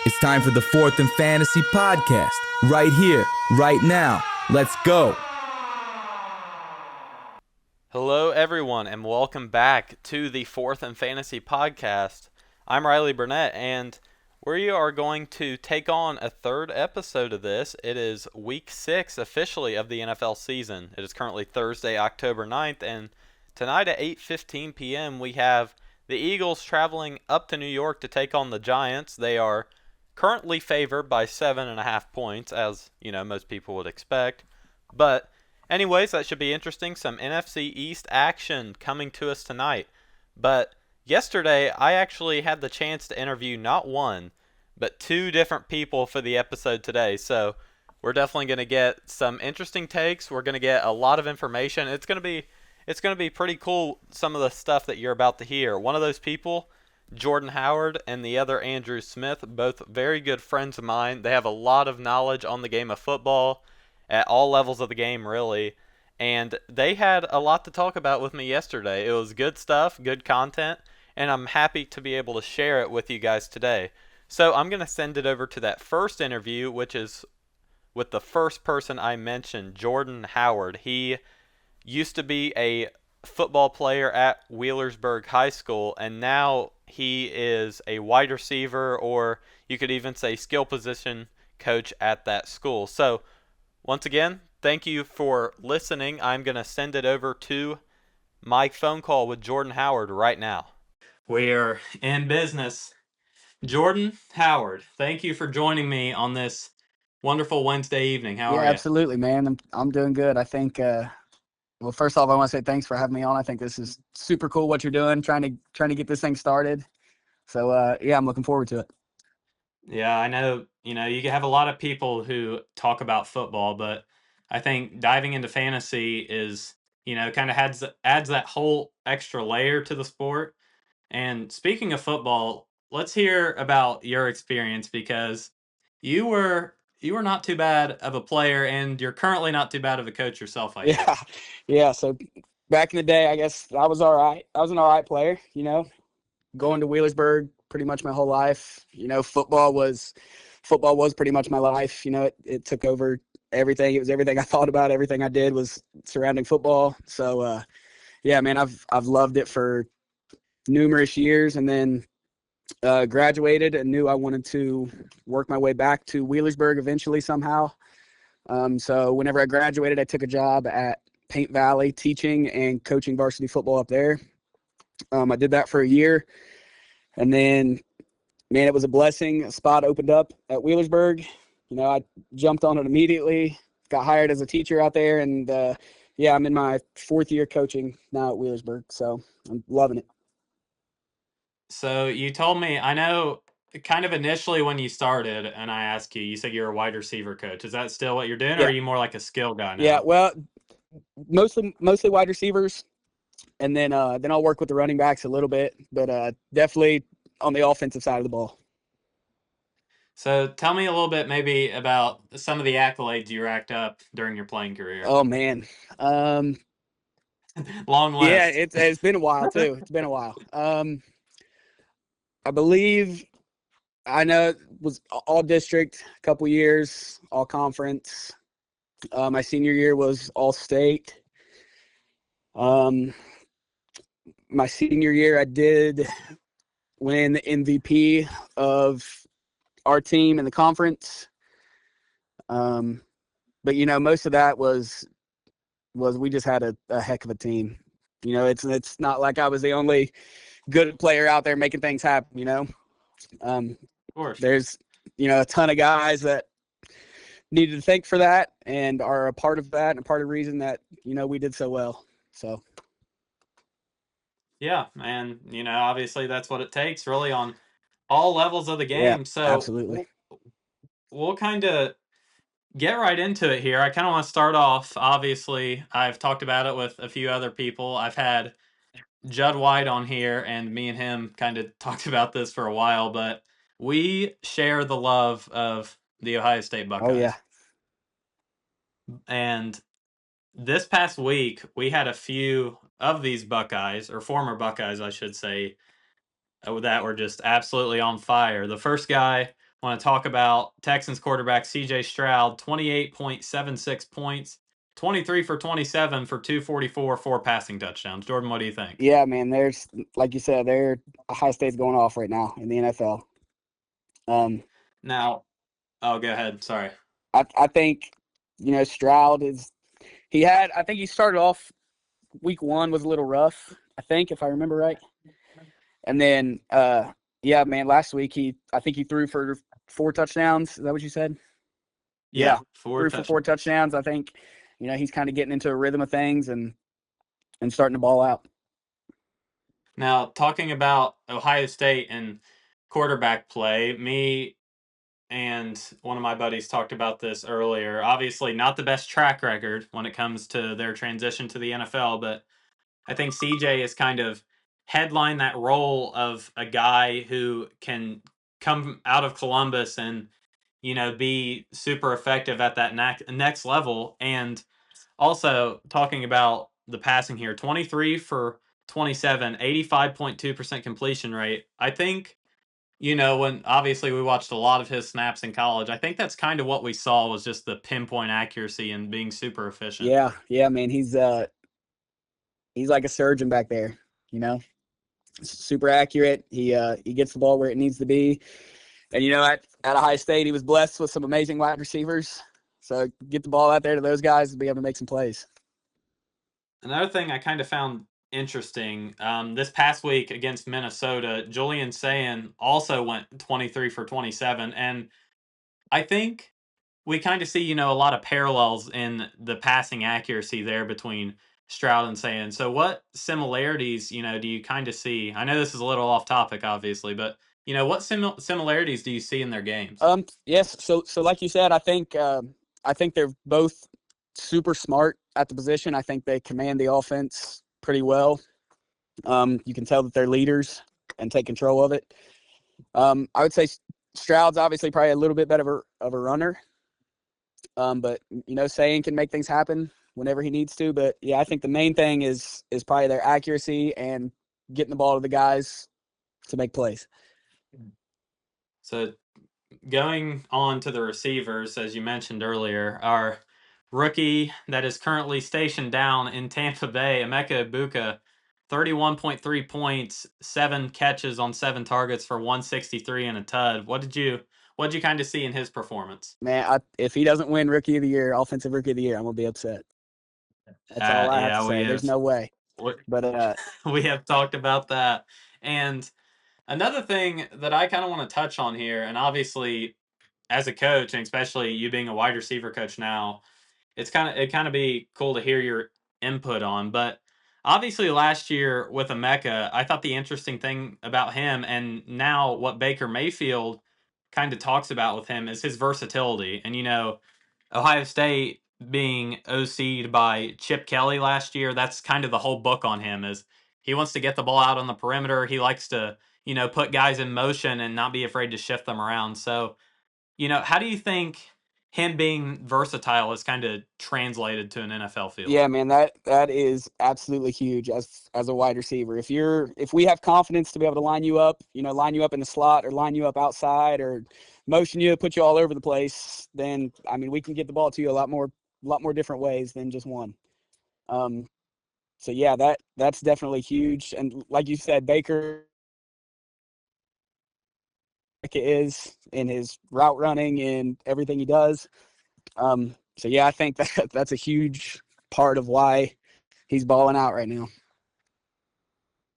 It's time for the Fourth and Fantasy podcast, right here, right now. Let's go. Hello, everyone, and welcome back to the Fourth and Fantasy podcast. I'm Riley Burnett, and we are going to take on a third episode of this. It is week 6 officially of the NFL season. It is currently Thursday, October 9th, and tonight at 8:15 p.m. we have the Eagles traveling up to New York to take on the Giants. They are currently favored by 7.5 points, as most people would expect. But anyways, that should be interesting. Some NFC East action coming to us tonight. But yesterday, I actually had the chance to interview not one, but two different people for the episode today. So we're definitely going to get some interesting takes. We're going to get a lot of information. It's going to be pretty cool, some of the stuff that you're about to hear. One of those people, Jordan Howard, and the other Andrew Smith, both very good friends of mine. They have a lot of knowledge on the game of football at all levels of the game, really. And they had a lot to talk about with me yesterday. It was good stuff, good content, and I'm happy to be able to share it with you guys today. So I'm going to send it over to that first interview, which is with the first person I mentioned, Jordan Howard. He used to be a football player at Wheelersburg High School, and now he is a wide receiver, or you could even say skill position coach at that school. So once again, thank you for listening. I'm going to send it over to my phone call with Jordan Howard right now. We're in business. Jordan Howard, thank you for joining me on this wonderful Wednesday evening. How Yeah, are you? absolutely, man. I'm doing good. I think well, first off, I want to say thanks for having me on. I think this is super cool what you're doing, trying to get this thing started. So yeah, I'm looking forward to it. Yeah, I know, you have a lot of people who talk about football, but I think diving into fantasy is, kind of adds that whole extra layer to the sport. And speaking of football, let's hear about your experience, because you were not too bad of a player, and you're currently not too bad of a coach yourself, I hear. Yeah, yeah. So back in the day, I guess I was all right. I was an all right player, going to Wheelersburg pretty much my whole life. Football was pretty much my life. It took over everything. It was everything I thought about. Everything I did was surrounding football. So yeah, man, I've loved it for numerous years, and then graduated and knew I wanted to work my way back to Wheelersburg eventually somehow. So whenever I graduated, I took a job at Paint Valley teaching and coaching varsity football up there. I did that for a year, and then, man, it was a blessing. A spot opened up at Wheelersburg. I jumped on it immediately, got hired as a teacher out there, and yeah, I'm in my 4th year coaching now at Wheelersburg, so I'm loving it. So you told me, I know kind of initially when you started, and I asked you, you said you're a wide receiver coach. Is that still what you're doing, or Yeah, are you more like a skill guy yeah. now? Well, mostly wide receivers, and then I'll work with the running backs a little bit, but definitely on the offensive side of the ball. So tell me a little bit maybe about some of the accolades you racked up during your playing career. Oh man, um, Long yeah, list. it's been a while too. It's been a while. I believe I know it was all district a couple years, all conference. My senior year was all state. Um, my senior year, I did win the MVP of our team in the conference. Um, but most of that was we just had a heck of a team. It's not like I was the only good player out there making things happen. Of course. There's a ton of guys that needed to thank for that and are a part of that and a part of the reason that we did so well. So Yeah, and obviously that's what it takes really on all levels of the yeah, game. So absolutely. we'll kind of get right into it here. I kind of want to start off. Obviously, I've talked about it with a few other people. I've had Judd White on here, and me and him kind of talked about this for a while, but we share the love of the Ohio State Oh yeah. Buckeyes. And this past week, we had a few of these Buckeyes, or former Buckeyes, I should say, that were just absolutely on fire. The first guy want to talk about Texans quarterback C.J. Stroud, 28.76 points, 23 for 27 for 244, 4 passing touchdowns. Jordan, what do you think? Yeah, man. There's, like you said, Ohio State's going off right now in the NFL. Now, go ahead. Sorry. I think, Stroud I think he started off week 1 was a little rough, I think, if I remember right. And then, yeah, man, last week I think he threw for 4 touchdowns. Is that what you said? Yeah, threw for 4 touchdowns. I think, he's kind of getting into a rhythm of things and starting to ball out. Now, talking about Ohio State and quarterback play, me and one of my buddies talked about this earlier. Obviously, not the best track record when it comes to their transition to the NFL, but I think CJ is kind of headline that role of a guy who can come out of Columbus and be super effective at that next level. And also talking about the passing here, 23 for 27, 85.2% completion rate. I think when obviously we watched a lot of his snaps in college, I think that's kind of what we saw was just the pinpoint accuracy and being super efficient. Yeah, man. He's like a surgeon back there, super accurate. He gets the ball where it needs to be. And, at Ohio State, he was blessed with some amazing wide receivers. So get the ball out there to those guys and be able to make some plays. Another thing I kind of found interesting, this past week against Minnesota, Julian Sayin also went 23 for 27. And I think we kind of see, a lot of parallels in the passing accuracy there between Stroud and Sayin. So what similarities, do you kind of see? I know this is a little off topic, obviously, but, what similarities do you see in their games? Yes. So like you said, I think they're both super smart at the position. I think they command the offense pretty well. You can tell that they're leaders and take control of it. I would say Stroud's obviously probably a little bit better of a runner. But Sayin can make things happen whenever he needs to. But yeah, I think the main thing is probably their accuracy and getting the ball to the guys to make plays. So going on to the receivers, as you mentioned earlier, our rookie that is currently stationed down in Tampa Bay, Emeka Ibuka, 31.3 points, 7 catches on 7 targets for 163 and a tud. What did you kind of see in his performance? Man, if he doesn't win Rookie of the Year, Offensive Rookie of the Year, I'm gonna be upset. That's all I have to say. There's no way. But we have talked about that. And another thing that I kind of want to touch on here, and obviously as a coach, and especially you being a wide receiver coach now, it kind of be cool to hear your input on. But obviously last year with Emeka, I thought the interesting thing about him, and now what Baker Mayfield kind of talks about with him, is his versatility. And Ohio State being OC'd by Chip Kelly last year, that's kind of the whole book on him, is he wants to get the ball out on the perimeter. He likes to, put guys in motion and not be afraid to shift them around. So, how do you think him being versatile is kind of translated to an NFL field? yeah, man, that is absolutely huge as a wide receiver. If we have confidence to be able to line you up in the slot or line you up outside or motion you, put you all over the place, then I mean we can get the ball to you a lot more different ways than just one. So yeah, that's definitely huge. And like you said, Baker is in his route running and everything he does. So yeah, I think that's a huge part of why he's balling out right now.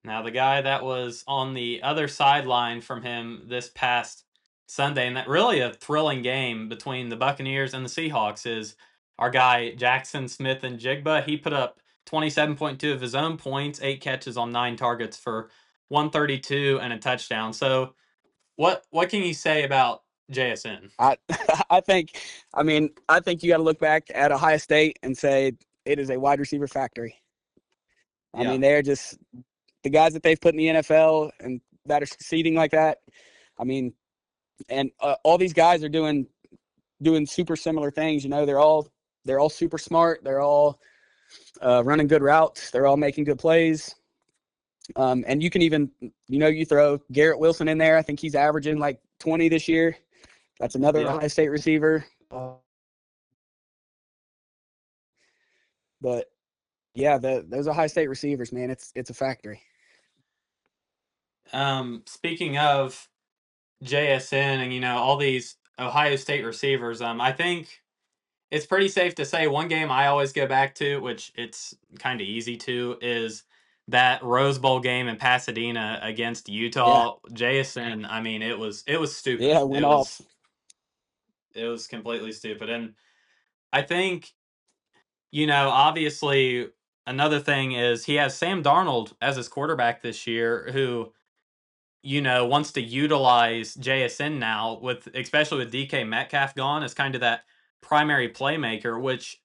Now, the guy that was on the other sideline from him this past Sunday, and that really a thrilling game between the Buccaneers and the Seahawks, is our guy Jackson Smith and Jigba. He put up 27.2 of his own points, 8 catches on 9 targets for 132 and a touchdown. So, what can you say about JSN? I I think you got to look back at Ohio State and say it is a wide receiver factory. I mean, they're just the guys that they've put in the NFL and that are succeeding like that. I mean, and all these guys are doing super similar things. They're all super smart. They're all running good routes. They're all making good plays. And you can even, you throw Garrett Wilson in there. I think he's averaging like 20 this year. That's another Yeah. Ohio State receiver. But yeah, those Ohio State receivers, man, it's a factory. Speaking of JSN and all these Ohio State receivers, I think it's pretty safe to say one game I always go back to, which it's kind of easy to, is that Rose Bowl game in Pasadena against Yeah, Utah. JSN, I mean, it was yeah, stupid. went off. It was completely stupid, and I think obviously another thing is he has Sam Darnold as his quarterback this year, who wants to utilize JSN now, with especially with DK Metcalf gone as kind of that primary playmaker, which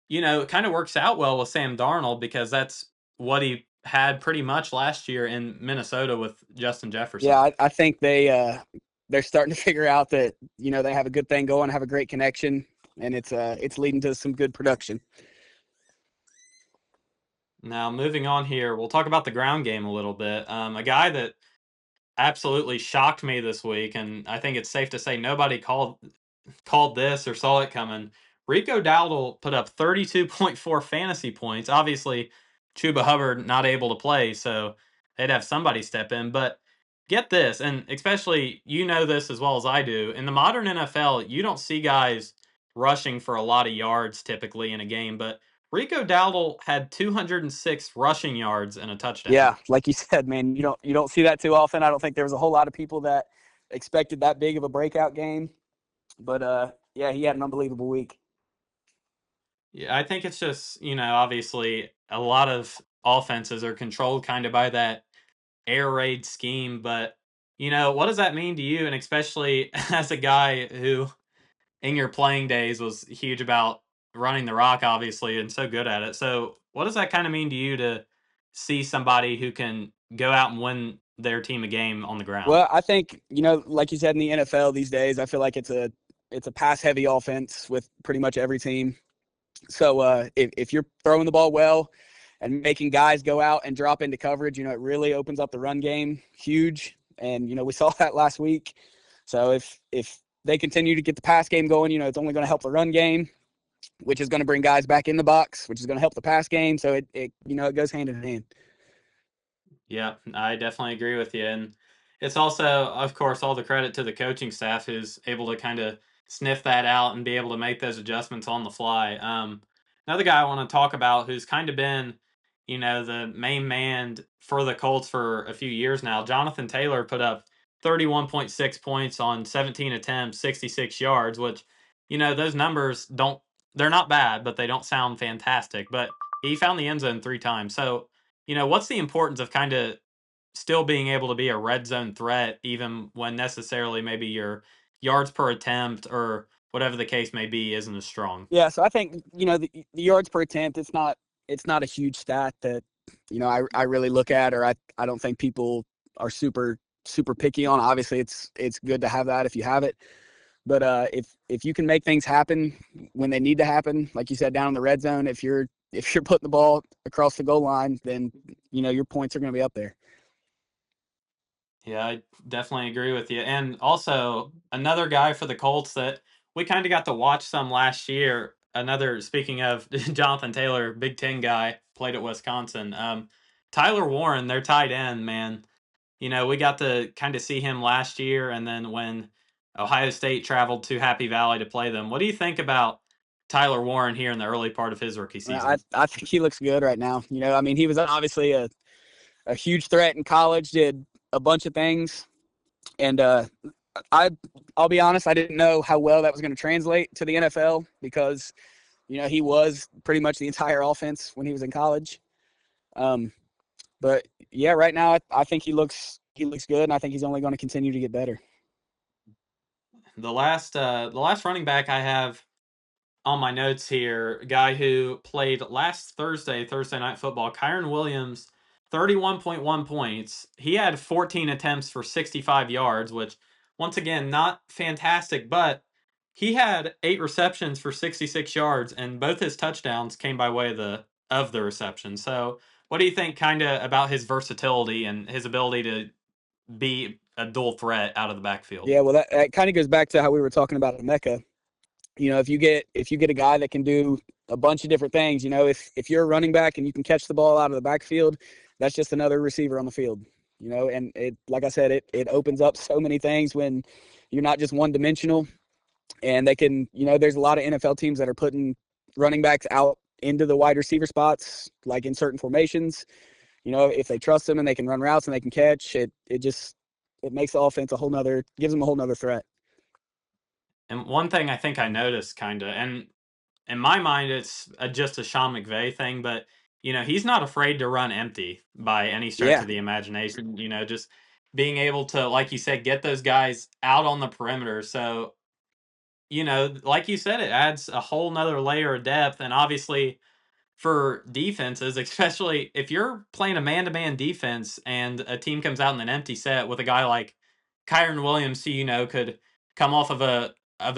it kind of works out well with Sam Darnold because that's what he had pretty much last year in Minnesota with Justin Yeah, Jefferson. I think they're starting to figure out that they have a good thing going, have a great connection, and it's leading to some good production. Now, moving on here, we'll talk about the ground game a little bit. A guy that absolutely shocked me this week, and I think it's safe to say nobody called this or saw it coming. Rico Dowdle put up 32.4 fantasy points. Obviously, Chuba Hubbard not able to play, so they'd have somebody step in. But get this, and especially this as well as I do. In the modern NFL, you don't see guys rushing for a lot of yards typically in a game, but Rico Dowdle had 206 rushing yards and a touchdown. Yeah, like you said, man, you don't see that too often. I don't think there was a whole lot of people that expected that big of a breakout game, but yeah, he had an unbelievable week. Yeah, I think it's just, obviously a lot of offenses are controlled kind of by that air raid scheme, but what does that mean to you? And especially as a guy who in your playing days was huge about running the rock, obviously, and so good at it. So what does that kind of mean to you to see somebody who can go out and win their team a game on the ground? Well, I think like you said, in the NFL these days, I feel like it's a pass heavy offense with pretty much every team. So if you're throwing the ball well and making guys go out and drop into coverage, it really opens up the run game huge. And we saw that last week. So if they continue to get the pass game going, it's only going to help the run game, which is going to bring guys back in the box, which is going to help the pass game. So it goes hand in hand. Yeah, I definitely agree with you. And it's also, of course, all the credit to the coaching staff who's able to kind of sniff that out and be able to make those adjustments on the fly. Another guy I want to talk about who's kind of been, the main man for the Colts for a few years now. Jonathan Taylor put up 31.6 points on 17 attempts, 66 yards, which, those numbers they're not bad, but they don't sound fantastic. But he found the end zone 3 times. So, what's the importance of kind of still being able to be a red zone threat, even when necessarily maybe your yards per attempt or whatever the case may be isn't as strong? Yeah, so I think the yards per attempt, it's not a huge stat that I really look at, or I don't think people are super picky on. Obviously, it's good to have that if you have it, but if you can make things happen when they need to happen, like you said, down in the red zone, if you're putting the ball across the goal line, then your points are going to be up there. Yeah, I definitely agree with you. And also, another guy for the Colts that we kind of got to watch some last year. Another, speaking of Jonathan Taylor, Big Ten guy, played at Wisconsin. Tyler Warren, their tight end, man. We got to kind of see him last year, and then when Ohio State traveled to Happy Valley to play them. What do you think about Tyler Warren here in the early part of his rookie I season? I think he looks good right now. I mean, he was obviously a huge threat in college, did a bunch of things, and I I'll be honest, I didn't know how well that was going to translate to the NFL because he was pretty much the entire offense when he was in college. Um, but yeah, right now I think he looks good, and I think he's only going to continue to get better. The last running back I have on my notes here, a guy who played last Thursday Night Football, Kyron Williams, 31.1 points. He had 14 attempts for 65 yards, which, once again, not fantastic, but he had 8 receptions for 66 yards, and both his touchdowns came by way of the reception. So, what do you think kind of about his versatility and his ability to be a dual threat out of the backfield. Yeah, well, that kind of goes back to how we were talking about Emeka. If you get a guy that can do a bunch of different things, if you're a running back and you can catch the ball out of the backfield, that's just another receiver on the field. And like I said, it opens up so many things when you're not just one dimensional. And they can, there's a lot of NFL teams that are putting running backs out into the wide receiver spots, like in certain formations. If they trust them and they can run routes and they can catch, it makes the offense gives them a whole nother threat. And one thing I think I noticed kind of, and in my mind, it's just a Sean McVay thing, but he's not afraid to run empty by any stretch Yeah. of the imagination. Just being able to, like you said, get those guys out on the perimeter. So, like you said, it adds a whole nother layer of depth. And obviously, for defenses, especially if you're playing a man-to-man defense and a team comes out in an empty set with a guy like Kyron Williams, who could come off of a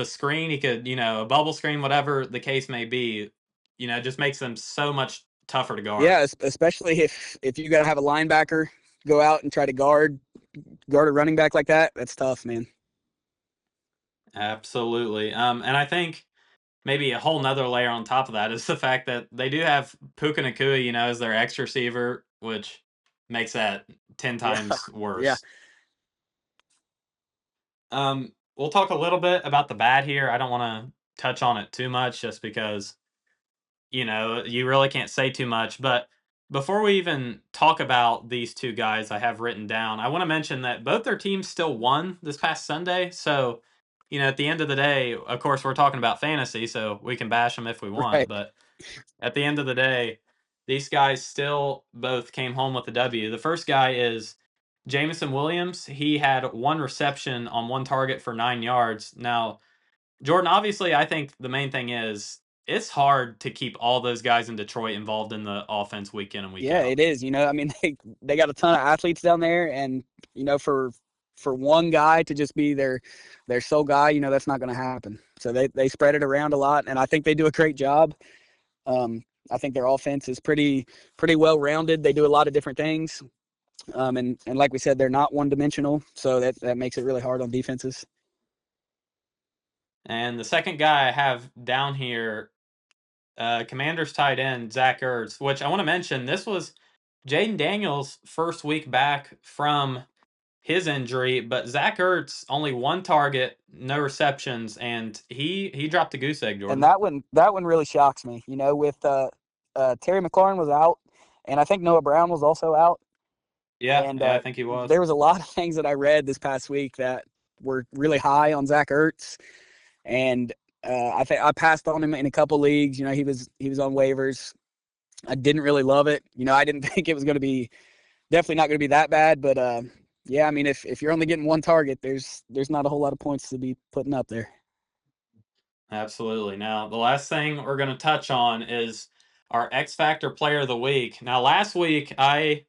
screen, he could, a bubble screen, whatever the case may be, just makes them so much tougher to guard. Yeah, especially if you got to have a linebacker go out and try to guard a running back like that. That's tough, man. Absolutely. And I think maybe a whole nother layer on top of that is the fact that they do have Puka Nacua, as their X receiver, which makes that 10 times worse. Yeah. We'll talk a little bit about the bad here. I don't want to touch on it too much just because, you really can't say too much. But before we even talk about these two guys I have written down, I want to mention that both their teams still won this past Sunday. So, at the end of the day, of course, we're talking about fantasy, so we can bash them if we want. Right. But at the end of the day, these guys still both came home with a W. The first guy is Jameson Williams. He had one reception on one target for 9 yards. Now, Jordan, obviously, I think the main thing is it's hard to keep all those guys in Detroit involved in the offense week in and week Yeah, out. it is. I mean, they got a ton of athletes down there, and for one guy to just be their sole guy, that's not going to happen. So they spread it around a lot, and I think they do a great job. I think their offense is pretty well rounded. They do a lot of different things, and like we said, they're not one dimensional, so that makes it really hard on defenses. And the second guy I have down here, Commanders tight end Zach Ertz, which I want to mention. This was Jaden Daniels' first week back from his injury, but Zach Ertz only one target, no receptions, and he dropped a goose egg, Jordan. And that one really shocks me. With Terry McLaurin was out, and I think Noah Brown was also out. Yeah, and I think he was. There was a lot of things that I read this past week that were really high on Zach Ertz, and I think I passed on him in a couple leagues. He was on waivers. I didn't really love it. I didn't think it was going to be definitely not going to be that bad, but yeah, I mean, if you're only getting one target, there's not a whole lot of points to be putting up there. Absolutely. Now, the last thing we're going to touch on is our X Factor Player of the Week. Now, last week I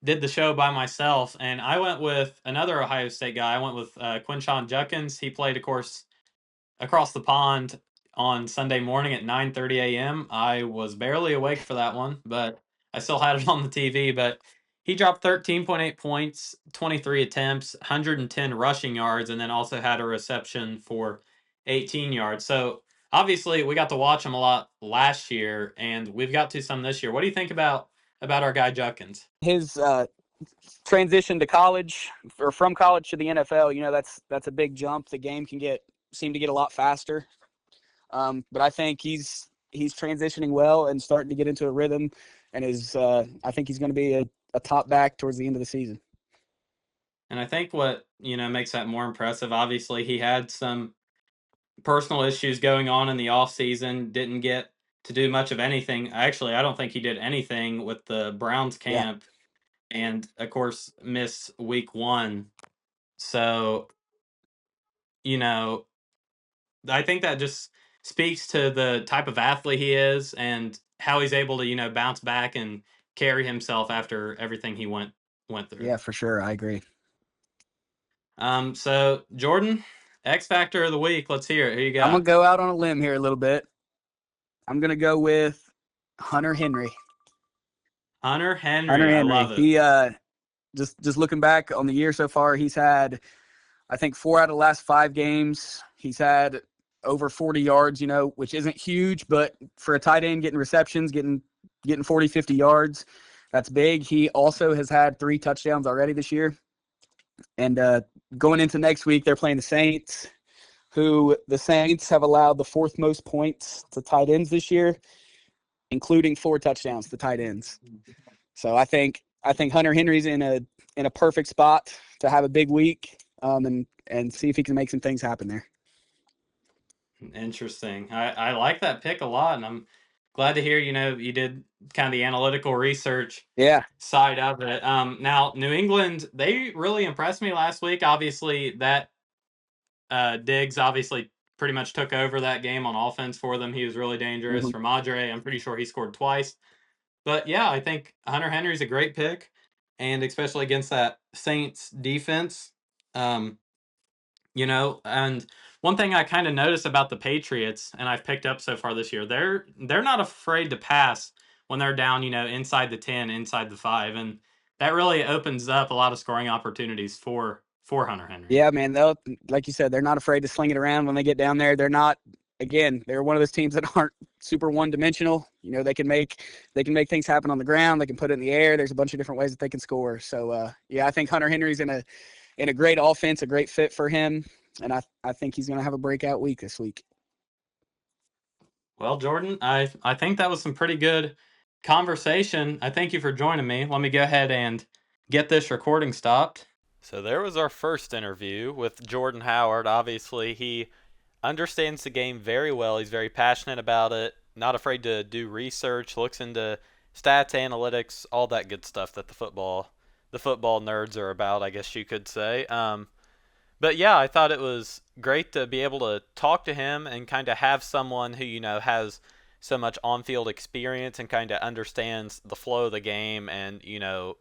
did the show by myself, and I went with another Ohio State guy. I went with Quinshon Judkins. He played, of course, across the pond on Sunday morning at 9:30 a.m. I was barely awake for that one, but I still had it on the TV. But he dropped 13.8 points, 23 attempts, 110 rushing yards, and then also had a reception for 18 yards. So obviously, we got to watch him a lot last year, and we've got to some this year. What do you think about our guy Judkins? His transition to college or from college to the NFL, that's a big jump. The game can seem to get a lot faster. But I think he's transitioning well and starting to get into a rhythm, and I think he's going to be a top back towards the end of the season. And I think what, makes that more impressive, obviously he had some personal issues going on in the off season, didn't get to do much of anything. Actually, I don't think he did anything with the Browns camp, and of course miss week 1. So, I think that just speaks to the type of athlete he is and how he's able to, bounce back and carry himself after everything he went through. Yeah, for sure. I agree. So Jordan, X Factor of the week. Let's hear it. Who you got? I'm going to go out on a limb here a little bit. I'm going to go with Hunter Henry. Hunter Henry. I love it. just looking back on the year so far, he's had, I think, 4 out of the last 5 games. He's had over 40 yards, which isn't huge, but for a tight end getting receptions, getting 40, 50 yards, that's big. He also has had 3 touchdowns already this year. And going into next week, they're playing the Saints, who the Saints have allowed the 4th most points to tight ends this year, including 4 touchdowns to tight ends. So I think Hunter Henry's in a perfect spot to have a big week, and see if he can make some things happen there. Interesting. I like that pick a lot, and I'm glad to hear, you did kind of the analytical research side of it. Now, New England, they really impressed me last week. Obviously, that Diggs obviously pretty much took over that game on offense for them. He was really dangerous. Mm-hmm. Ramadre, I'm pretty sure he scored twice. But yeah, I think Hunter Henry's a great pick, and especially against that Saints defense. And one thing I kind of noticed about the Patriots, and I've picked up so far this year, they're not afraid to pass when they're down, inside the 10, inside the 5, and that really opens up a lot of scoring opportunities for Hunter Henry. Yeah, man, like you said, they're not afraid to sling it around when they get down there. They're one of those teams that aren't super one-dimensional. They can make things happen on the ground. They can put it in the air. There's a bunch of different ways that they can score. So, I think Hunter Henry's in a great offense, a great fit for him, and I think he's going to have a breakout week this week. Well, Jordan, I think that was some pretty good conversation. I thank you for joining me. Let me go ahead and get this recording stopped. So there was our first interview with Jordan Howard. Obviously, he understands the game very well. He's very passionate about it, not afraid to do research, looks into stats, analytics, all that good stuff that the football nerds are about, I guess you could say. But yeah, I thought it was great to be able to talk to him and kind of have someone who, has so much on-field experience and kind of understands the flow of the game and,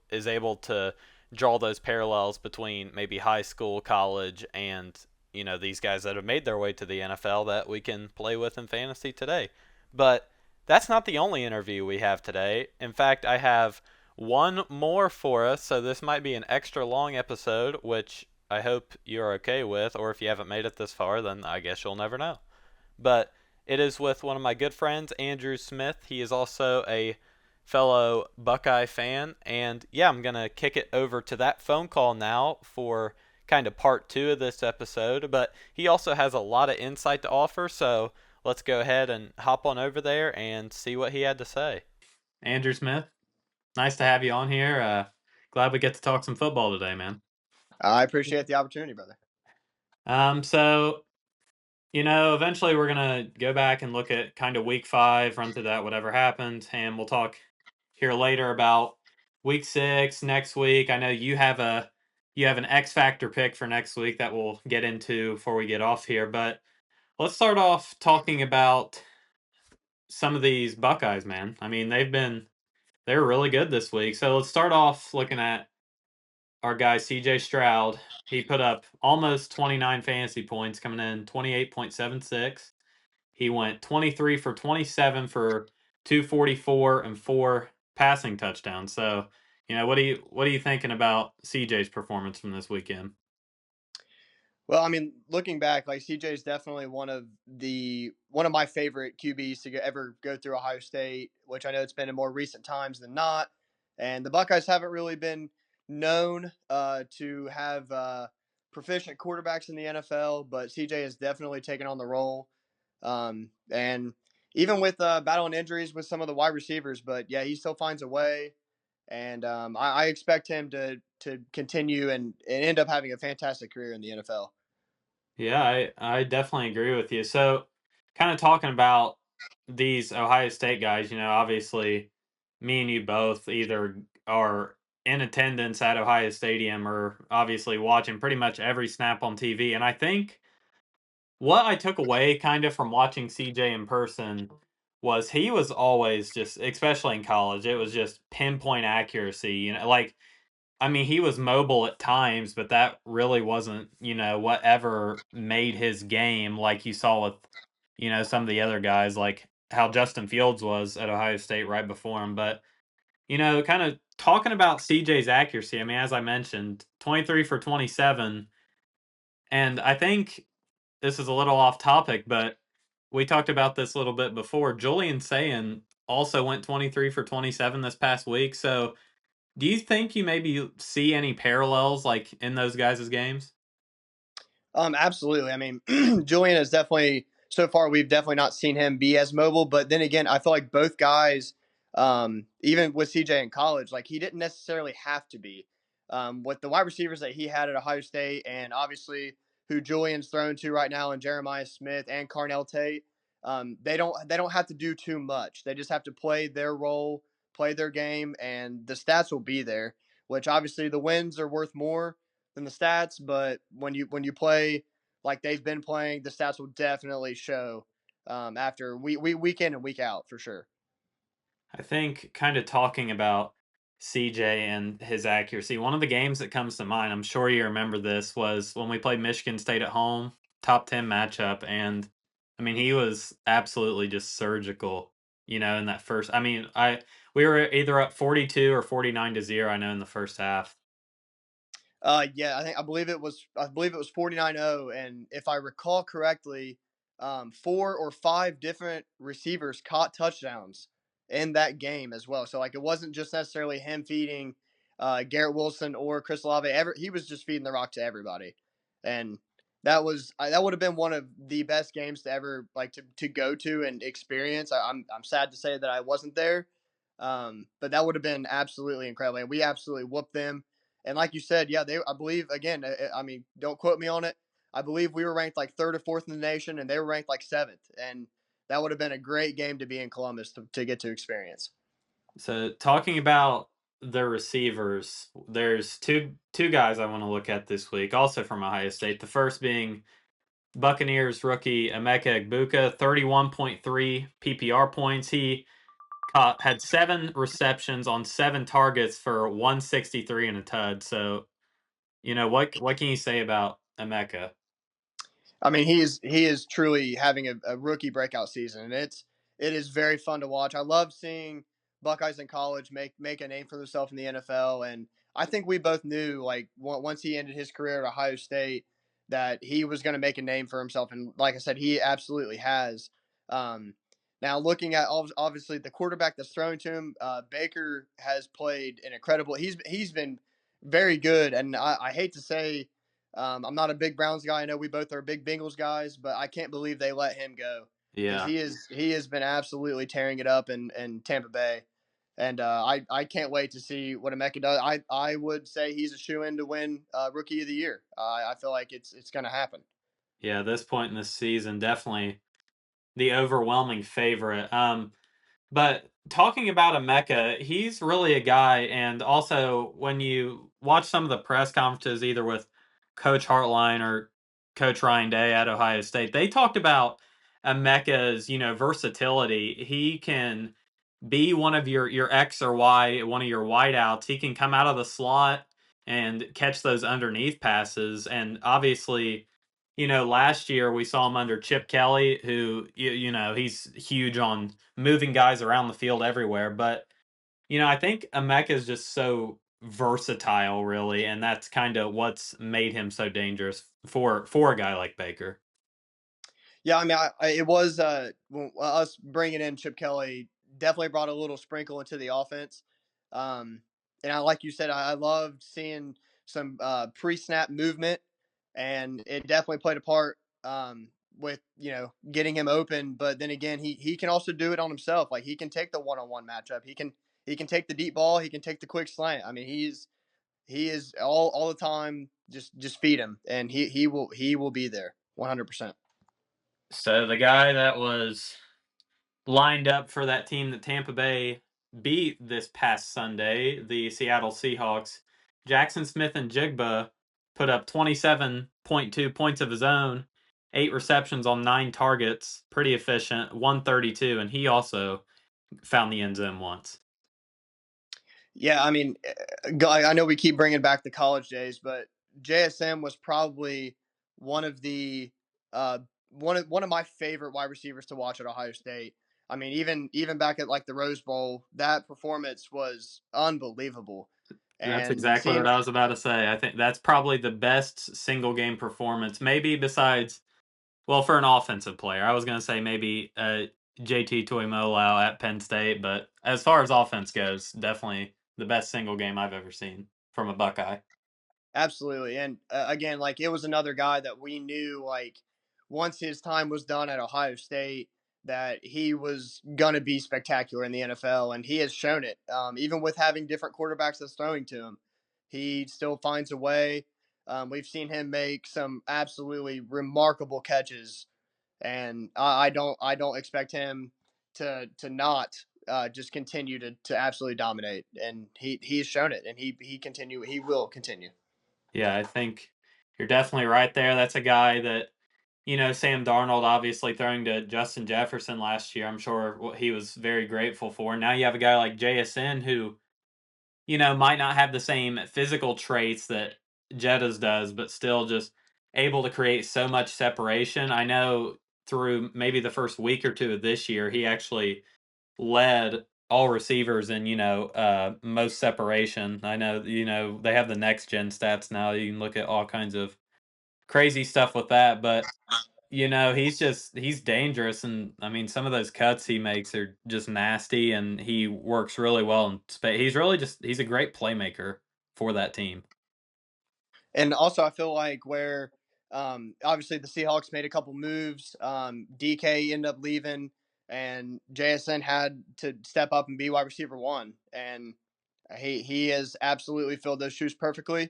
is able to draw those parallels between maybe high school, college, and, these guys that have made their way to the NFL that we can play with in fantasy today. But that's not the only interview we have today. In fact, I have one more for us, so this might be an extra long episode, which I hope you're okay with, or if you haven't made it this far, then I guess you'll never know. But it is with one of my good friends, Andrew Smith. He is also a fellow Buckeye fan, and yeah, I'm going to kick it over to that phone call now for kind of part 2 of this episode, but he also has a lot of insight to offer, so let's go ahead and hop on over there and see what he had to say. Andrew Smith, nice to have you on here. Glad we get to talk some football today, man. I appreciate the opportunity, brother. So, eventually we're going to go back and look at kind of week 5, run through that, whatever happened, and we'll talk here later about week 6 next week. I know you have an X Factor pick for next week that we'll get into before we get off here, but let's start off talking about some of these Buckeyes, man. I mean, they're really good this week. So let's start off looking at our guy CJ Stroud. He put up almost 29 fantasy points, coming in 28.76. He went 23 for 27 for 244 and 4 passing touchdowns. So, what are you thinking about CJ's performance from this weekend? Well, I mean, looking back, like CJ is definitely one of my favorite QBs to ever go through Ohio State, which I know it's been in more recent times than not. And the Buckeyes haven't really been known to have proficient quarterbacks in the NFL, but CJ has definitely taken on the role. And even with battling injuries with some of the wide receivers, but yeah, he still finds a way. And I expect him to continue and end up having a fantastic career in the NFL. Yeah, I definitely agree with you. So, kind of talking about these Ohio State guys, obviously, me and you both either are in attendance at Ohio Stadium or obviously watching pretty much every snap on TV. And I think what I took away kind of from watching CJ in person was he was always just, especially in college, it was just pinpoint accuracy. Like, I mean, he was mobile at times, but that really wasn't, whatever made his game like you saw with, some of the other guys, like how Justin Fields was at Ohio State right before him. But Kind of talking about CJ's accuracy. I mean, as I mentioned, 23 for 27. And I think this is a little off topic, but we talked about this a little bit before. Julian Sayin also went 23 for 27 this past week. So do you think you maybe see any parallels like in those guys' games? Absolutely. I mean, Julian is definitely so far we've definitely not seen him be as mobile. But then again, I feel like both guys, even with CJ in college, like he didn't necessarily have to be. With the wide receivers that he had at Ohio State, and obviously who Julian's thrown to right now, and Jeremiah Smith and Carnell Tate, they don't have to do too much. They just have to play their role, play their game, and the stats will be there. Which obviously the wins are worth more than the stats, but when you play like they've been playing, the stats will definitely show after week in and week out for sure. I think kind of talking about CJ and his accuracy, one of the games that comes to mind, I'm sure you remember this, was when we played Michigan State at home, top 10 matchup. And I mean, he was absolutely just surgical, in that first. I mean, we were either up 42 or 49-0, I know, in the first half. Yeah, I believe it was 49-0, and if I recall correctly, four or five different receivers caught touchdowns in that game as well. So like it wasn't just necessarily him feeding Garrett Wilson or Chris Olave. He was just feeding the rock to everybody, and that would have been one of the best games to ever like to go to and experience. I'm sad to say that I wasn't there, but that would have been absolutely incredible, and we absolutely whooped them. And like you said, yeah, I believe again. I mean, don't quote me on it. I believe we were ranked like third or fourth in the nation, and they were ranked like seventh. And that would have been a great game to be in Columbus to get to experience. So talking about the receivers, there's two guys I want to look at this week, also from Ohio State. The first being Buccaneers rookie Emeka Egbuka, 31.3 PPR points. He had 7 receptions on 7 targets for 163 and a tud. So, what can you say about Emeka? I mean, he is truly having a rookie breakout season, and it is very fun to watch. I love seeing Buckeyes in college make a name for themselves in the NFL, and I think we both knew like once he ended his career at Ohio State that he was going to make a name for himself, and like I said, he absolutely has. Um, Now, looking at obviously the quarterback that's thrown to him, Baker has played an incredible. He's been very good, and I hate to say I'm not a big Browns guy. I know we both are big Bengals guys, but I can't believe they let him go because Yeah. he has been absolutely tearing it up in Tampa Bay, and I can't wait to see what Emeka does. I would say he's a shoe in to win Rookie of the Year. I feel like it's going to happen. Yeah, at this point in the season, definitely the overwhelming favorite. But talking about Emeka, he's really a guy, and also when you watch some of the press conferences, either with Coach Hartline or Coach Ryan Day at Ohio State, they talked about Emeka's, versatility. He can be one of your X or Y, one of your wideouts. He can come out of the slot and catch those underneath passes. And obviously, last year we saw him under Chip Kelly, who he's huge on moving guys around the field everywhere. But I think Emeka is just so versatile, really, and that's kind of what's made him so dangerous for a guy like Baker. Yeah, I mean, it was us bringing in Chip Kelly definitely brought a little sprinkle into the offense. Um, and like you said, I loved seeing some pre-snap movement, and it definitely played a part with getting him open. But then again, he can also do it on himself. Like he can take the one-on-one matchup. He can take the deep ball. He can take the quick slant. I mean, he is all the time. Just feed him, and he will be there 100%. So the guy that was lined up for that team that Tampa Bay beat this past Sunday, the Seattle Seahawks, Jackson Smith and Jigba put up 27.2 points of his own, 8 receptions on 9 targets, pretty efficient, 132, and he also found the end zone once. Yeah, I mean, I know we keep bringing back the college days, but JSM was probably one of the uh, one of my favorite wide receivers to watch at Ohio State. I mean, even back at like the Rose Bowl, that performance was unbelievable. That's And exactly seeing what I was about to say. I think that's probably the best single game performance, maybe besides, well, for an offensive player. I was going to say maybe JT Tuimoloau at Penn State, but as far as offense goes, definitely the best single game I've ever seen from a Buckeye. absolutely. And again, like it was another guy that we knew, like once his time was done at Ohio State, that he was going to be spectacular in the NFL. And he has shown it. Even with having different quarterbacks that's throwing to him, he still finds a way. We've seen him make some absolutely remarkable catches, and I don't expect him to not just continue to absolutely dominate. And he's shown it, and he will continue. Yeah, I think you're definitely right there. That's a guy that, Sam Darnold obviously throwing to Justin Jefferson last year. I'm sure what he was very grateful for. Now you have a guy like JSN who, might not have the same physical traits that Jettas does, but still just able to create so much separation. I know through maybe the first week or two of this year, he actually led all receivers in, most separation. I know, they have the next gen stats now. You can look at all kinds of crazy stuff with that, but he's dangerous, and I mean some of those cuts he makes are just nasty, and he works really well in space. He's a great playmaker for that team. And also, I feel like where obviously the Seahawks made a couple moves, DK ended up leaving, and JSN had to step up and be wide receiver one, and he has absolutely filled those shoes perfectly.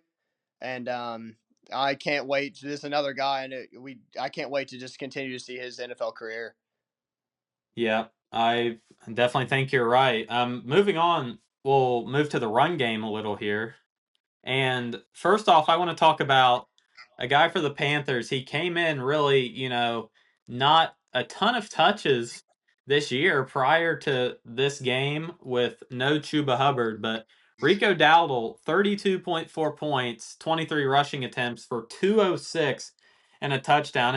And I can't wait. This is another guy, and I can't wait to just continue to see his NFL career. Yeah, I definitely think you're right. Moving on, we'll move to the run game a little here. And first off, I want to talk about a guy for the Panthers. He came in really, not a ton of touches this year prior to this game with no Chuba Hubbard, but Rico Dowdle, 32.4 points, 23 rushing attempts for 206 and a touchdown.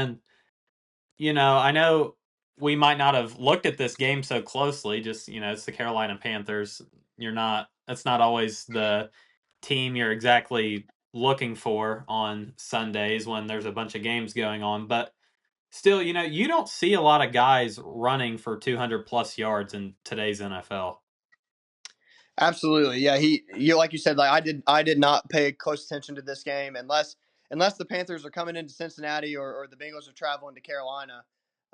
And, I know we might not have looked at this game so closely, just, it's the Carolina Panthers. That's not always the team you're exactly looking for on Sundays when there's a bunch of games going on. But still, you don't see a lot of guys running for 200 plus yards in today's NFL. Absolutely, yeah. You like you said, like I did not pay close attention to this game unless the Panthers are coming into Cincinnati or the Bengals are traveling to Carolina.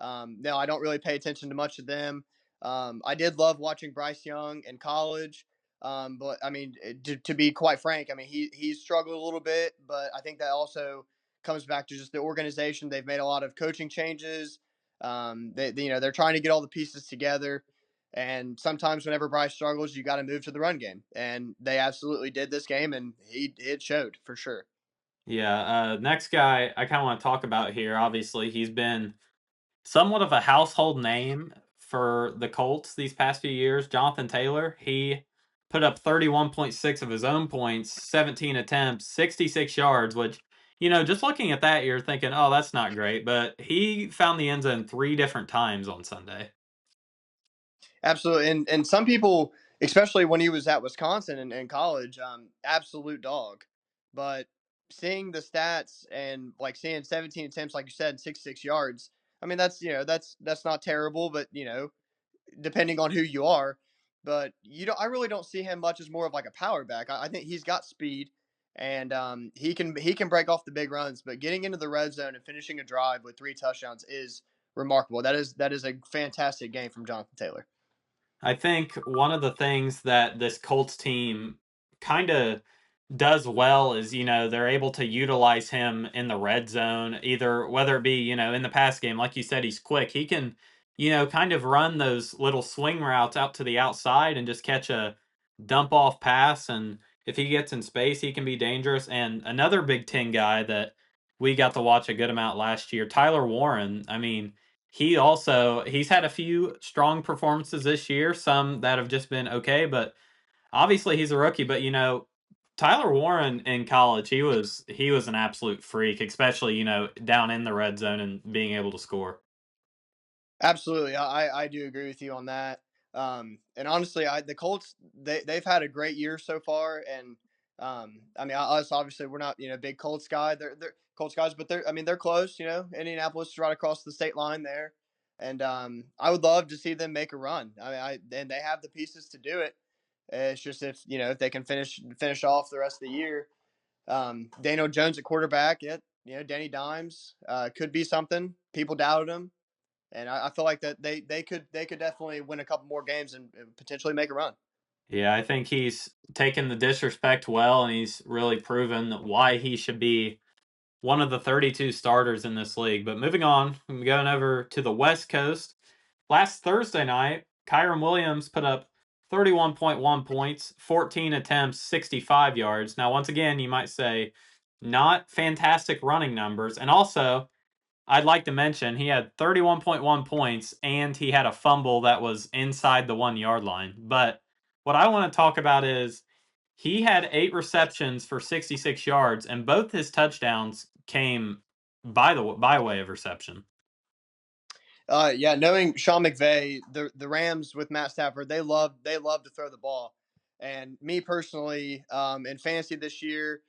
No, I don't really pay attention to much of them. I did love watching Bryce Young in college, but I mean, to be quite frank, I mean he's struggled a little bit, but I think that also comes back to just the organization. They've made a lot of coaching changes. They're trying to get all the pieces together. And sometimes whenever Bryce struggles, you got to move to the run game, and they absolutely did this game, and it showed for sure. Yeah, next guy I kind of want to talk about here. Obviously, he's been somewhat of a household name for the Colts these past few years. Jonathan Taylor, he put up 31.6 of his own points, 17 attempts, 66 yards, which, just looking at that, you're thinking, oh, that's not great. But he found the end zone 3 different times on Sunday. Absolutely, and some people, especially when he was at Wisconsin and college, absolute dog. But seeing the stats and like seeing 17 attempts, like you said, 66 yards. I mean, that's not terrible, but depending on who you are. But I really don't see him much as more of like a power back. I think he's got speed, and he can break off the big runs. But getting into the red zone and finishing a drive with 3 touchdowns is remarkable. That is a fantastic game from Jonathan Taylor. I think one of the things that this Colts team kind of does well is, they're able to utilize him in the red zone, either whether it be, in the pass game, like you said, he's quick. He can, kind of run those little swing routes out to the outside and just catch a dump off pass. And if he gets in space, he can be dangerous. And another Big Ten guy that we got to watch a good amount last year, Tyler Warren. I mean, he's had a few strong performances this year, some that have just been okay, but obviously he's a rookie. But Tyler Warren in college, he was an absolute freak, especially down in the red zone and being able to score. Absolutely, I do agree with you on that. And honestly, the Colts they've had a great year so far, and I mean, us obviously we're not big Colts guy. They're Colts guys, but I mean they're close. Indianapolis is right across the state line there, and I would love to see them make a run. I mean, and they have the pieces to do it. It's just if they can finish off the rest of the year. Daniel Jones at quarterback, yeah, Danny Dimes could be something. People doubted him. And I feel like that they could definitely win a couple more games and potentially make a run. Yeah, I think he's taken the disrespect well, and he's really proven why he should be one of the 32 starters in this league. But moving on, I'm going over to the West Coast. Last Thursday night, Kyron Williams put up 31.1 points, 14 attempts, 65 yards. Now, once again, you might say not fantastic running numbers. And also, I'd like to mention he had 31.1 points and he had a fumble that was inside the 1 yard line. But what I want to talk about is he had 8 receptions for 66 yards, and both his touchdowns came by way of reception. Yeah, knowing Sean McVay, the Rams with Matt Stafford, they love to throw the ball. And me personally, in fantasy this year,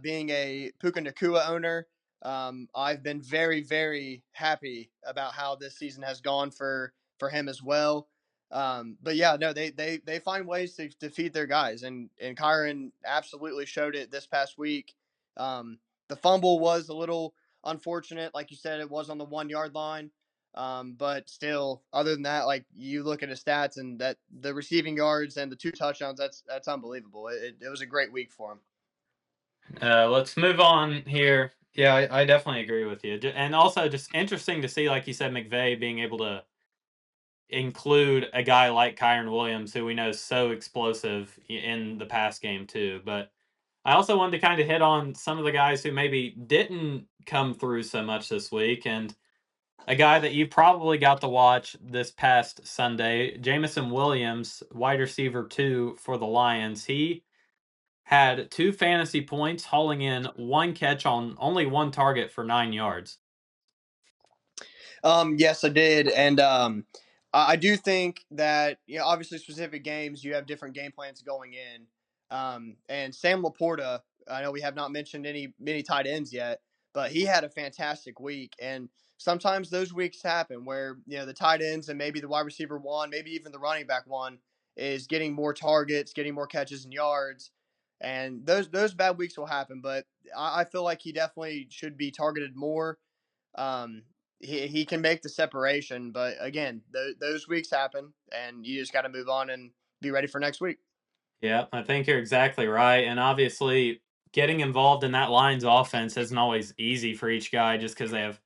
being a Puka Nakua owner, I've been very very happy about how this season has gone for him as well. But yeah, no, they find ways to feed their guys, and Kyron absolutely showed it this past week. The fumble was a little unfortunate, like you said, it was on the 1 yard line. But still, other than that, like you look at his stats and that the receiving yards and the 2 touchdowns, that's unbelievable. It was a great week for him. Let's move on here. Yeah, I definitely agree with you. And also, just interesting to see, like you said, McVay being able to include a guy like Kyron Williams, who we know is so explosive in the pass game, too. But I also wanted to kind of hit on some of the guys who maybe didn't come through so much this week. And a guy that you probably got to watch this past Sunday, Jamison Williams, wide receiver 2 for the Lions. He had 2 fantasy points, hauling in 1 catch on only 1 target for 9 yards. Yes, I did, and I do think that obviously specific games you have different game plans going in. And Sam Laporta, I know we have not mentioned many tight ends yet, but he had a fantastic week. And sometimes those weeks happen where the tight ends and maybe the wide receiver one, maybe even the running back one, is getting more targets, getting more catches and yards. And those bad weeks will happen, but I feel like he definitely should be targeted more. um, he can make the separation, but again, those weeks happen, and you just got to move on and be ready for next week. Yeah, I think you're exactly right. And obviously, getting involved in that Lions offense isn't always easy for each guy just because they have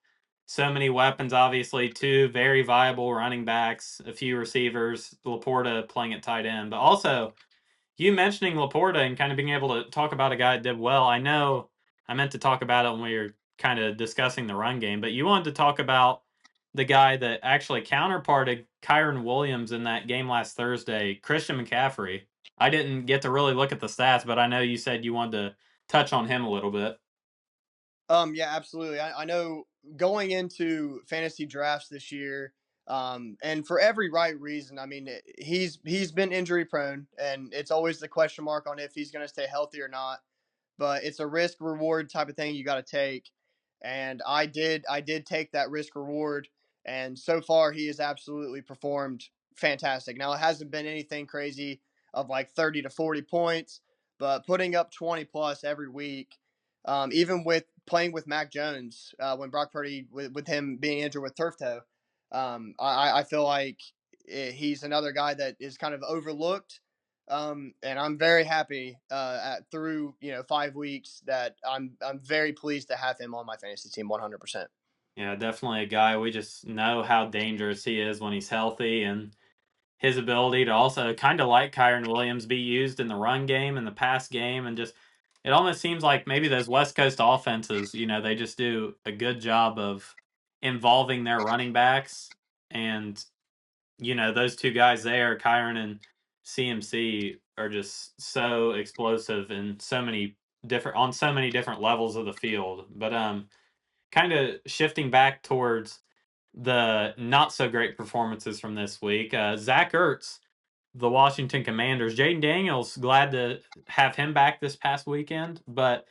so many weapons. Obviously, 2 very viable running backs, a few receivers, Laporta playing at tight end. But also, you mentioning Laporta and kind of being able to talk about a guy that did well. I know I meant to talk about it when we were kind of discussing the run game, but you wanted to talk about the guy that actually counterparted Kyron Williams in that game last Thursday, Christian McCaffrey. I didn't get to really look at the stats, but I know you said you wanted to touch on him a little bit. Yeah, absolutely. I know going into fantasy drafts this year, and for every right reason. I mean, he's been injury prone, and it's always the question mark on if he's going to stay healthy or not. But it's a risk reward type of thing you got to take. And I did take that risk reward, and so far he has absolutely performed fantastic. Now it hasn't been anything crazy of like 30 to 40 points, but putting up 20 plus every week, even with playing with Mac Jones when Brock Purdy with him being injured with turf toe, I feel like he's another guy that is kind of overlooked, and I'm very happy through 5 weeks that I'm very pleased to have him on my fantasy team 100%. Yeah, definitely a guy. We just know how dangerous he is when he's healthy, and his ability to also kind of like Kyron Williams be used in the run game and the pass game, and just it almost seems like maybe those West Coast offenses, they just do a good job of involving their running backs, and those 2 guys there, Kyron and CMC, are just so explosive in so many different levels of the field. But kind of shifting back towards the not so great performances from this week. Zach Ertz, the Washington Commanders. Jaden Daniels, glad to have him back this past weekend, but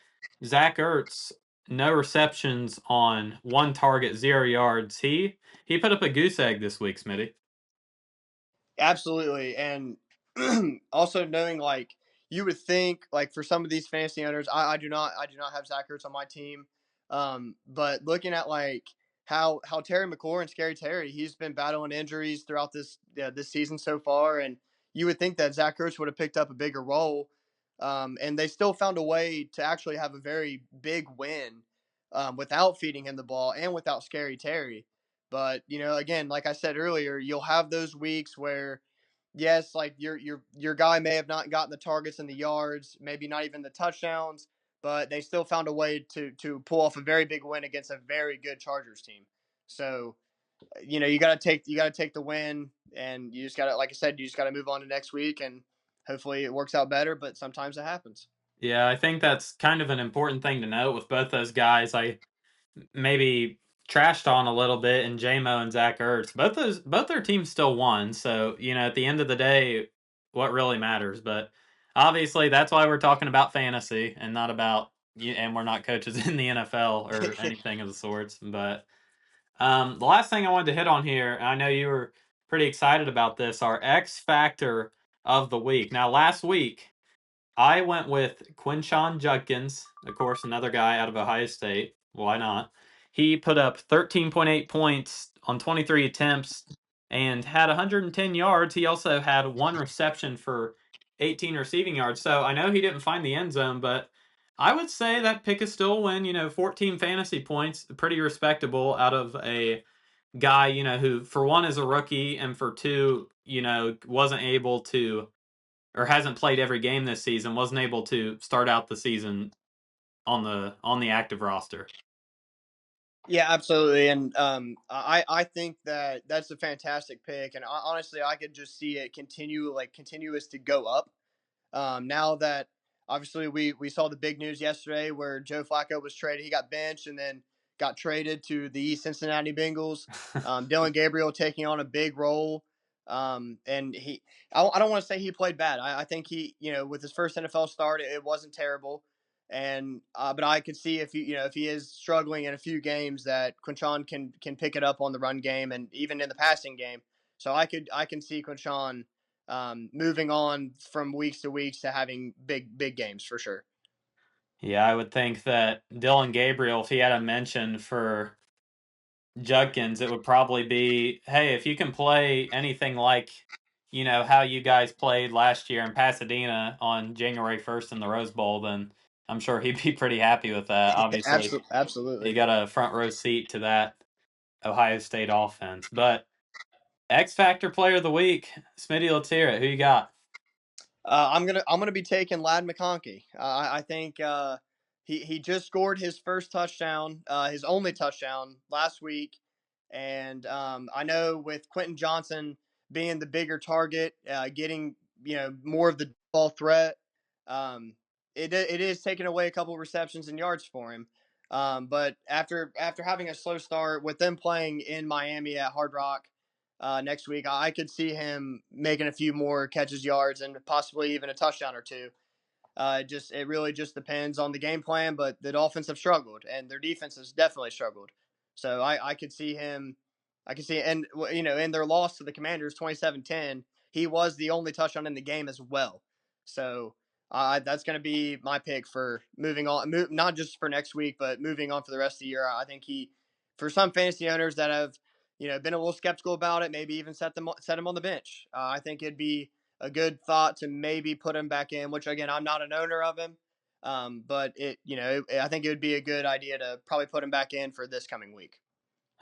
Zach Ertz, no receptions on 1 target, 0 yards. He put up a goose egg this week, Smitty. Absolutely. And also knowing like you would think like for some of these fantasy owners, I do not have Zach Ertz on my team. But looking at like how Terry McLaurin, Scary Terry, he's been battling injuries throughout this season so far, and you would think that Zach Ertz would have picked up a bigger role. And they still found a way to actually have a very big win without feeding him the ball and without Scary Terry. But again, like I said earlier, you'll have those weeks where, yes, like your guy may have not gotten the targets and the yards, maybe not even the touchdowns, but they still found a way to pull off a very big win against a very good Chargers team. So you gotta take the win, and you just gotta, like I said, you just gotta move on to next week, and hopefully it works out better. But sometimes it happens. Yeah, I think that's kind of an important thing to note with both those guys. I maybe trashed on a little bit in JMO and Zach Ertz. Both their teams still won. So, at the end of the day, what really matters. But obviously that's why we're talking about fantasy and not about and we're not coaches in the NFL or anything of the sorts. But the last thing I wanted to hit on here, and I know you were pretty excited about this, our X Factor of the week. Now last week I went with Quinshon Judkins, of course, another guy out of Ohio State. Why not? He put up 13.8 points on 23 attempts and had 110 yards. He also had 1 reception for 18 receiving yards. So I know he didn't find the end zone, but I would say that pick is still a win. 14 fantasy points, pretty respectable out of a guy, who for one is a rookie and for two, wasn't able to or hasn't played every game this season, wasn't able to start out the season on the active roster. Yeah, absolutely, and I think that that's a fantastic pick, and honestly, I could just see it continuous to go up. Now that obviously we saw the big news yesterday where Joe Flacco was traded, he got benched and then got traded to the Cincinnati Bengals. Dylan Gabriel taking on a big role, and I don't want to say he played bad. I think he, with his first NFL start, it wasn't terrible. And but I could see if he is struggling in a few games that Quinchon can pick it up on the run game and even in the passing game. So I can see Quinchon moving on from weeks to weeks to having big games for sure. Yeah, I would think that Dylan Gabriel, if he had a mention for Judkins, it would probably be, hey, if you can play anything like, how you guys played last year in Pasadena on January 1st in the Rose Bowl, then I'm sure he'd be pretty happy with that. Obviously, he Absolutely. got a front row seat to that Ohio State offense. But X Factor Player of the Week, Smitty, let's hear it. Who you got? I'm gonna be taking Lad McConkey. I think he just scored his first touchdown, his only touchdown last week, and I know with Quentin Johnson being the bigger target, getting more of the ball threat, um, it is taking away a couple of receptions and yards for him. But after having a slow start with them playing in Miami at Hard Rock next week, I could see him making a few more catches, yards, and possibly even a touchdown or two. It really just depends on the game plan, but the Dolphins have struggled, and their defense has definitely struggled. So I could see him. I could see, and in their loss to the Commanders, 27-10, he was the only touchdown in the game as well. So that's going to be my pick for moving on, not just for next week, but moving on for the rest of the year. I think for some fantasy owners that have been a little skeptical about it, maybe even set him on the bench. I think it'd be a good thought to maybe put him back in. Which again, I'm not an owner of him, but I think it would be a good idea to probably put him back in for this coming week.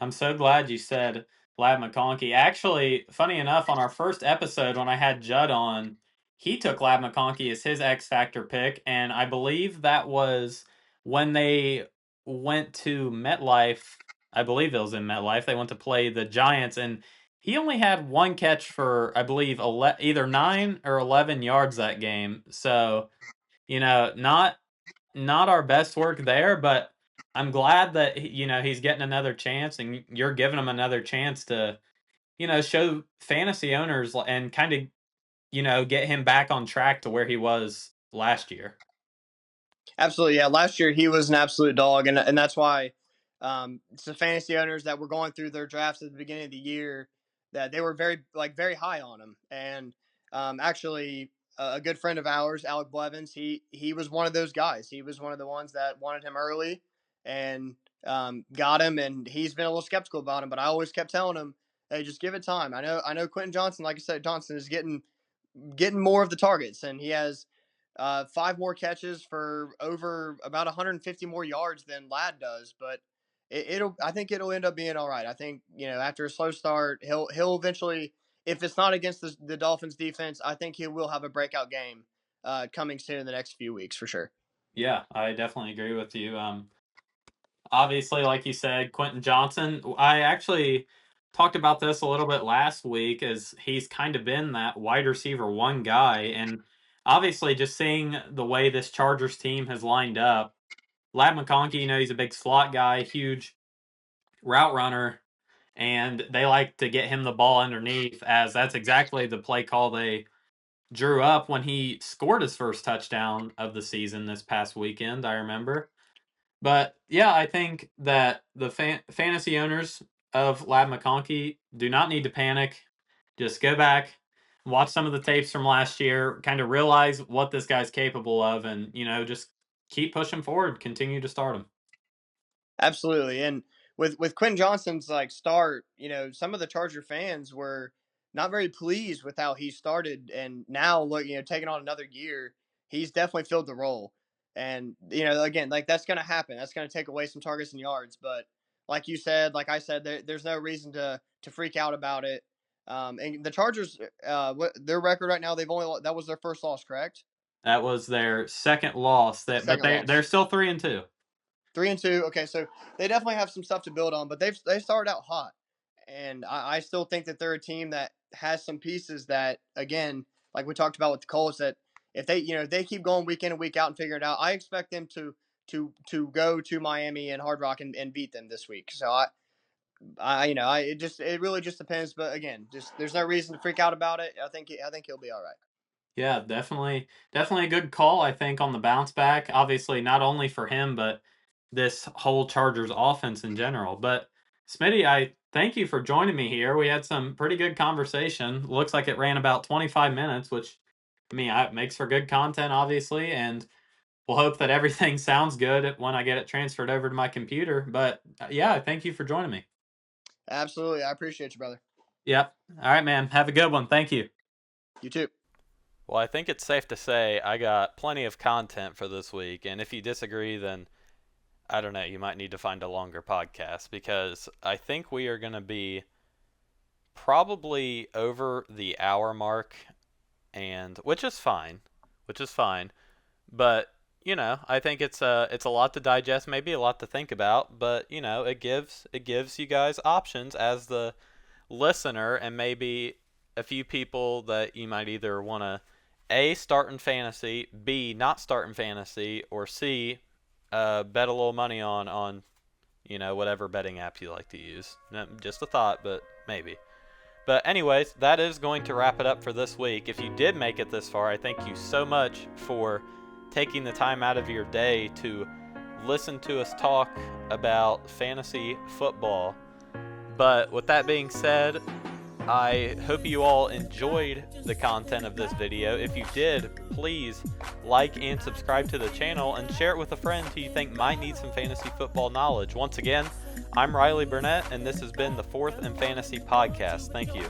I'm so glad you said Lad McConkey. Actually, funny enough, on our first episode when I had Judd on, he took Lad McConkey as his X Factor pick, and I believe that was when they went to MetLife. I believe it was in MetLife. They went to play the Giants, and he only had 1 catch for, I believe, either 9 or 11 yards that game. So, not our best work there, but I'm glad that he's getting another chance, and you're giving him another chance to show fantasy owners and kind of get him back on track to where he was last year. Absolutely, yeah. Last year he was an absolute dog, and that's why it's the fantasy owners that were going through their drafts at the beginning of the year that they were very high on him. And actually, a good friend of ours, Alec Blevins, he was one of those guys. He was one of the ones that wanted him early and got him, and he's been a little skeptical about him. But I always kept telling him, "Hey, just give it time." I know Quentin Johnson, like I said, Johnson is getting more of the targets, and he has 5 more catches for over about 150 more yards than Ladd does. But I think it'll end up being all right. I think after a slow start, he'll eventually, if it's not against the Dolphins defense, I think he will have a breakout game coming soon in the next few weeks for sure. Yeah, I definitely agree with you. Obviously, like you said, Quentin Johnson, I actually talked about this a little bit last week, as he's kind of been that wide receiver one guy. And obviously, just seeing the way this Chargers team has lined up, Lad McConkey, he's a big slot guy, huge route runner, and they like to get him the ball underneath, as that's exactly the play call they drew up when he scored his first touchdown of the season this past weekend, I remember. But yeah, I think that the fantasy owners of Lad McConkey do not need to panic. Just go back, watch some of the tapes from last year, kind of realize what this guy's capable of, and just keep pushing forward. Continue to start him. Absolutely. And with Quinn Johnson's start, some of the Charger fans were not very pleased with how he started, and now look, taking on another year, he's definitely filled the role. And again, that's going to happen. That's going to take away some targets and yards, but like you said, like I said, there's no reason to freak out about it. And the Chargers, their record right now, that was their first loss, correct? That was their second loss. But Second loss. they're still 3-2. 3-2. Okay, so they definitely have some stuff to build on, but they started out hot, and I still think that they're a team that has some pieces that, again, like we talked about with the Colts, that if they keep going week in and week out and figure it out, I expect them to go to Miami and Hard Rock and beat them this week. So it really just depends, but again, just there's no reason to freak out about it. I think he'll be all right. Yeah, definitely a good call, I think, on the bounce back. Obviously, not only for him, but this whole Chargers offense in general. But Smitty, I thank you for joining me here. We had some pretty good conversation. Looks like it ran about 25 minutes, which it makes for good content, obviously, and we'll hope that everything sounds good when I get it transferred over to my computer. But yeah, thank you for joining me. Absolutely, I appreciate you, brother. Yep. All right, man. Have a good one. Thank you. You too. Well, I think it's safe to say I got plenty of content for this week, and if you disagree, then I don't know, you might need to find a longer podcast, because I think we are going to be probably over the hour mark, and which is fine. But I think it's a lot to digest, maybe a lot to think about, but it gives you guys options as the listener, and maybe a few people that you might either want to A, start in fantasy, B, not start in fantasy, or C, bet a little money on whatever betting app you like to use. Just a thought, but maybe. But anyways, that is going to wrap it up for this week. If you did make it this far, I thank you so much for taking the time out of your day to listen to us talk about fantasy football. But with that being said, I hope you all enjoyed the content of this video. If you did, please like and subscribe to the channel and share it with a friend who you think might need some fantasy football knowledge. Once again, I'm Riley Burnett, and this has been the Fourth and Fantasy Podcast. Thank you.